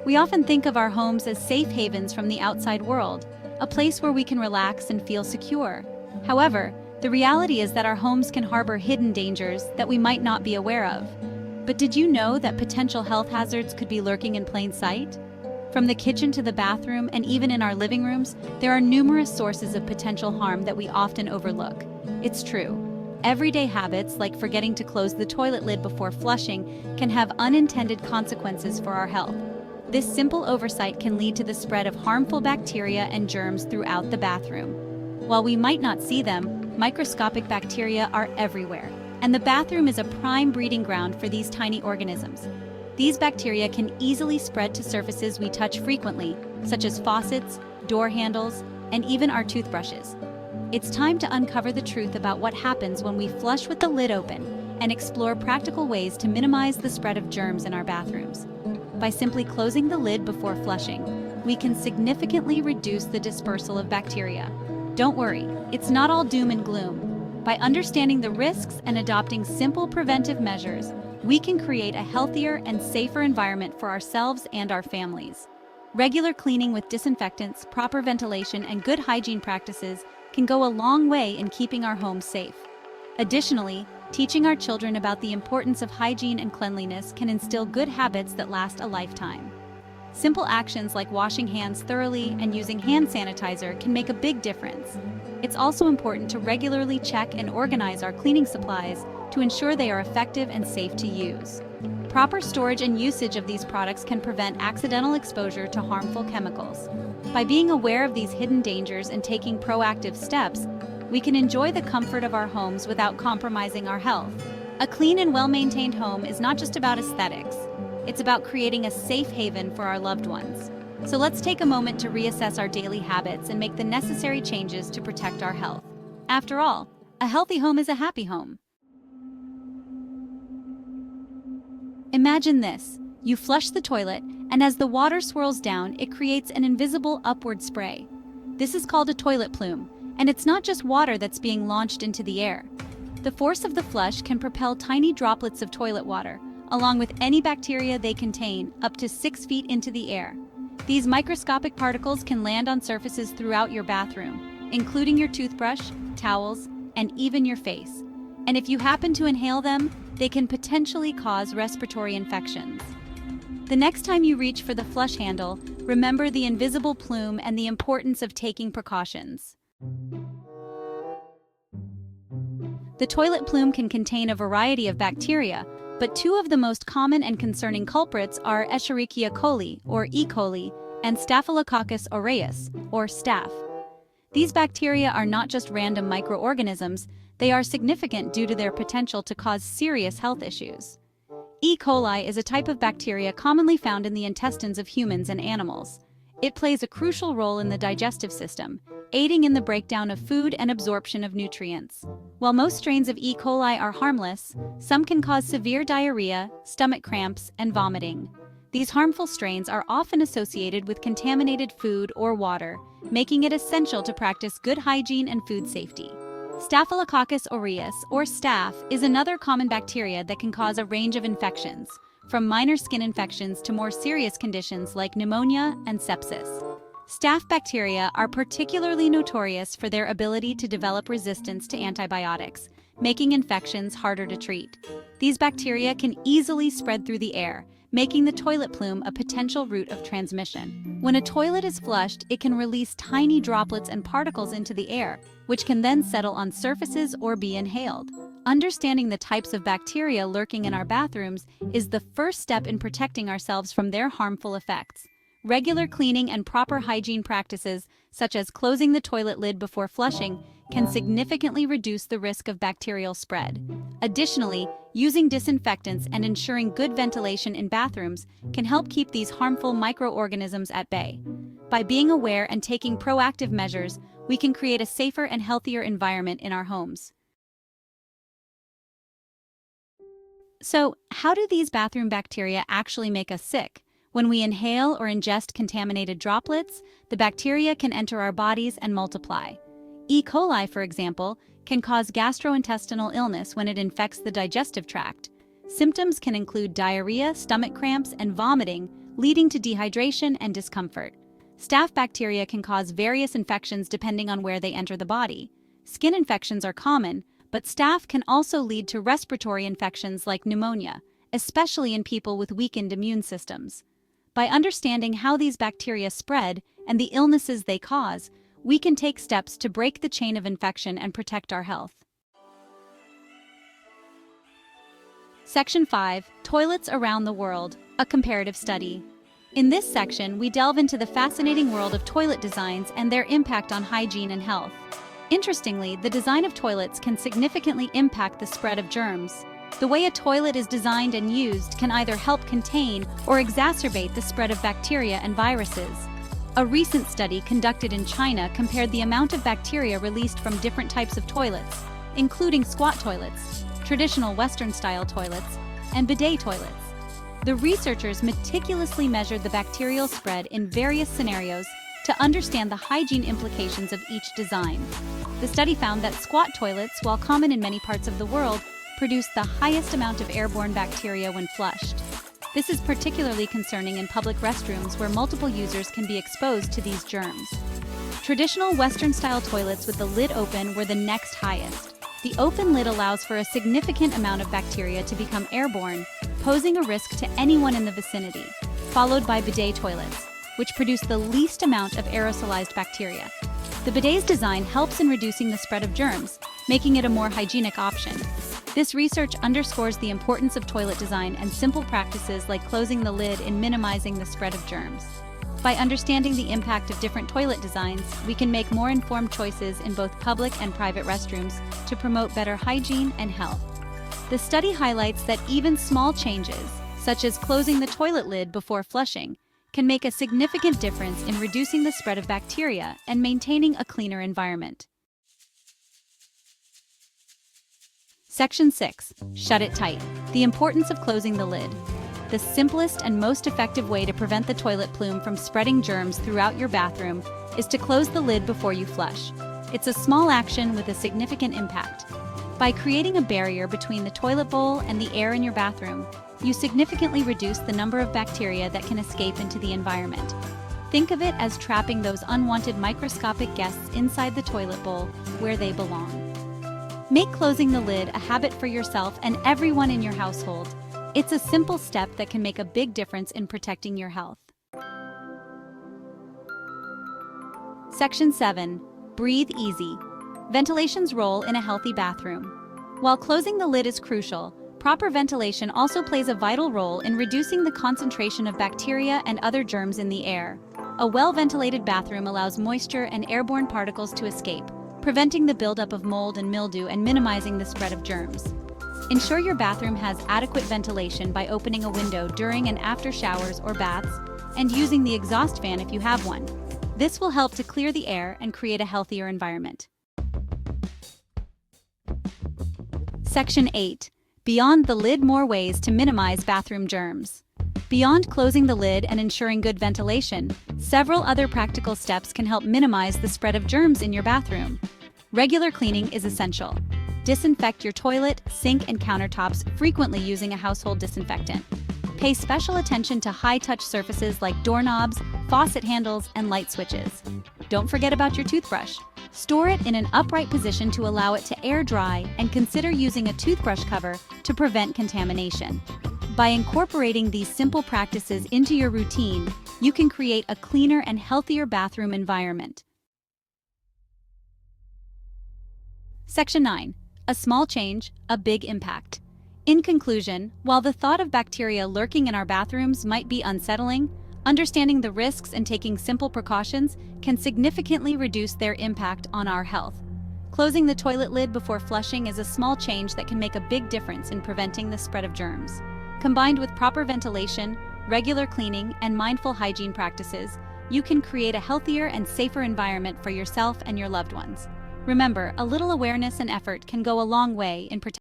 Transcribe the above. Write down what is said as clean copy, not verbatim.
We often think of our homes as safe havens from the outside world, a place where we can relax and feel secure. However, the reality is that our homes can harbor hidden dangers that we might not be aware of. But did you know that potential health hazards could be lurking in plain sight? From the kitchen to the bathroom and even in our living rooms, there are numerous sources of potential harm that we often overlook. It's true. Everyday habits like forgetting to close the toilet lid before flushing can have unintended consequences for our health. This simple oversight can lead to the spread of harmful bacteria and germs throughout the bathroom. While we might not see them, microscopic bacteria are everywhere, and the bathroom is a prime breeding ground for these tiny organisms. These bacteria can easily spread to surfaces we touch frequently, such as faucets, door handles, and even our toothbrushes. It's time to uncover the truth about what happens when we flush with the lid open and explore practical ways to minimize the spread of germs in our bathrooms. By simply closing the lid before flushing, we can significantly reduce the dispersal of bacteria. Don't worry, it's not all doom and gloom. By understanding the risks and adopting simple preventive measures, we can create a healthier and safer environment for ourselves and our families. Regular cleaning with disinfectants, proper ventilation, and good hygiene practices can go a long way in keeping our homes safe. Additionally, teaching our children about the importance of hygiene and cleanliness can instill good habits that last a lifetime. Simple actions like washing hands thoroughly and using hand sanitizer can make a big difference. It's also important to regularly check and organize our cleaning supplies to ensure they are effective and safe to use. Proper storage and usage of these products can prevent accidental exposure to harmful chemicals. By being aware of these hidden dangers and taking proactive steps, we can enjoy the comfort of our homes without compromising our health. A clean and well-maintained home is not just about aesthetics. It's about creating a safe haven for our loved ones. So let's take a moment to reassess our daily habits and make the necessary changes to protect our health. After all, a healthy home is a happy home. Imagine this. You flush the toilet, and as the water swirls down, it creates an invisible upward spray. This is called a toilet plume, and it's not just water that's being launched into the air. The force of the flush can propel tiny droplets of toilet water, along with any bacteria they contain, up to 6 feet into the air. These microscopic particles can land on surfaces throughout your bathroom, including your toothbrush, towels, and even your face. And if you happen to inhale them, they can potentially cause respiratory infections. The next time you reach for the flush handle, remember the invisible plume and the importance of taking precautions. The toilet plume can contain a variety of bacteria, but two of the most common and concerning culprits are Escherichia coli, or E. coli, and Staphylococcus aureus, or staph. These bacteria are not just random microorganisms, they are significant due to their potential to cause serious health issues. E. coli is a type of bacteria commonly found in the intestines of humans and animals. It plays a crucial role in the digestive system, aiding in the breakdown of food and absorption of nutrients. While most strains of E. coli are harmless, some can cause severe diarrhea, stomach cramps, and vomiting. These harmful strains are often associated with contaminated food or water, making it essential to practice good hygiene and food safety. Staphylococcus aureus, or staph, is another common bacteria that can cause a range of infections, from minor skin infections to more serious conditions like pneumonia and sepsis. Staph bacteria are particularly notorious for their ability to develop resistance to antibiotics, making infections harder to treat. These bacteria can easily spread through the air, making the toilet plume a potential route of transmission. When a toilet is flushed, it can release tiny droplets and particles into the air, which can then settle on surfaces or be inhaled. Understanding the types of bacteria lurking in our bathrooms is the first step in protecting ourselves from their harmful effects. Regular cleaning and proper hygiene practices, such as closing the toilet lid before flushing, can significantly reduce the risk of bacterial spread. Additionally, using disinfectants and ensuring good ventilation in bathrooms can help keep these harmful microorganisms at bay. By being aware and taking proactive measures, we can create a safer and healthier environment in our homes. So, how do these bathroom bacteria actually make us sick? When we inhale or ingest contaminated droplets, the bacteria can enter our bodies and multiply. E. coli, for example, can cause gastrointestinal illness when it infects the digestive tract. Symptoms can include diarrhea, stomach cramps, and vomiting, leading to dehydration and discomfort. Staph bacteria can cause various infections depending on where they enter the body. Skin infections are common, but staph can also lead to respiratory infections like pneumonia, especially in people with weakened immune systems. By understanding how these bacteria spread and the illnesses they cause, we can take steps to break the chain of infection and protect our health. Section 5. Toilets around the world, a comparative study. In this section, we delve into the fascinating world of toilet designs and their impact on hygiene and health. Interestingly, the design of toilets can significantly impact the spread of germs. The way a toilet is designed and used can either help contain or exacerbate the spread of bacteria and viruses. A recent study conducted in China compared the amount of bacteria released from different types of toilets, including squat toilets, traditional Western-style toilets, and bidet toilets. The researchers meticulously measured the bacterial spread in various scenarios to understand the hygiene implications of each design. The study found that squat toilets, while common in many parts of the world, produce the highest amount of airborne bacteria when flushed. This is particularly concerning in public restrooms where multiple users can be exposed to these germs. Traditional Western-style toilets with the lid open were the next highest. The open lid allows for a significant amount of bacteria to become airborne, posing a risk to anyone in the vicinity, followed by bidet toilets, which produce the least amount of aerosolized bacteria. The bidet's design helps in reducing the spread of germs, making it a more hygienic option. This research underscores the importance of toilet design and simple practices like closing the lid in minimizing the spread of germs. By understanding the impact of different toilet designs, we can make more informed choices in both public and private restrooms to promote better hygiene and health. The study highlights that even small changes, such as closing the toilet lid before flushing, can make a significant difference in reducing the spread of bacteria and maintaining a cleaner environment. Section 6. Shut it tight. The importance of closing the lid. The simplest and most effective way to prevent the toilet plume from spreading germs throughout your bathroom is to close the lid before you flush. It's a small action with a significant impact. By creating a barrier between the toilet bowl and the air in your bathroom, you significantly reduce the number of bacteria that can escape into the environment. Think of it as trapping those unwanted microscopic guests inside the toilet bowl where they belong. Make closing the lid a habit for yourself and everyone in your household. It's a simple step that can make a big difference in protecting your health. Section 7. Breathe easy. Ventilation's role in a healthy bathroom. While closing the lid is crucial, proper ventilation also plays a vital role in reducing the concentration of bacteria and other germs in the air. A well-ventilated bathroom allows moisture and airborne particles to escape, preventing the buildup of mold and mildew and minimizing the spread of germs. Ensure your bathroom has adequate ventilation by opening a window during and after showers or baths, and using the exhaust fan if you have one. This will help to clear the air and create a healthier environment. Section 8. Beyond the lid, more ways to minimize bathroom germs. Beyond closing the lid and ensuring good ventilation, several other practical steps can help minimize the spread of germs in your bathroom. Regular cleaning is essential. Disinfect your toilet, sink, and countertops frequently using a household disinfectant. Pay special attention to high-touch surfaces like doorknobs, faucet handles, and light switches. Don't forget about your toothbrush. Store it in an upright position to allow it to air dry, and consider using a toothbrush cover to prevent contamination. By incorporating these simple practices into your routine, you can create a cleaner and healthier bathroom environment. Section 9. A small change, a big impact. In conclusion, while the thought of bacteria lurking in our bathrooms might be unsettling, understanding the risks and taking simple precautions can significantly reduce their impact on our health. Closing the toilet lid before flushing is a small change that can make a big difference in preventing the spread of germs. Combined with proper ventilation, regular cleaning, and mindful hygiene practices, you can create a healthier and safer environment for yourself and your loved ones. Remember, a little awareness and effort can go a long way in protecting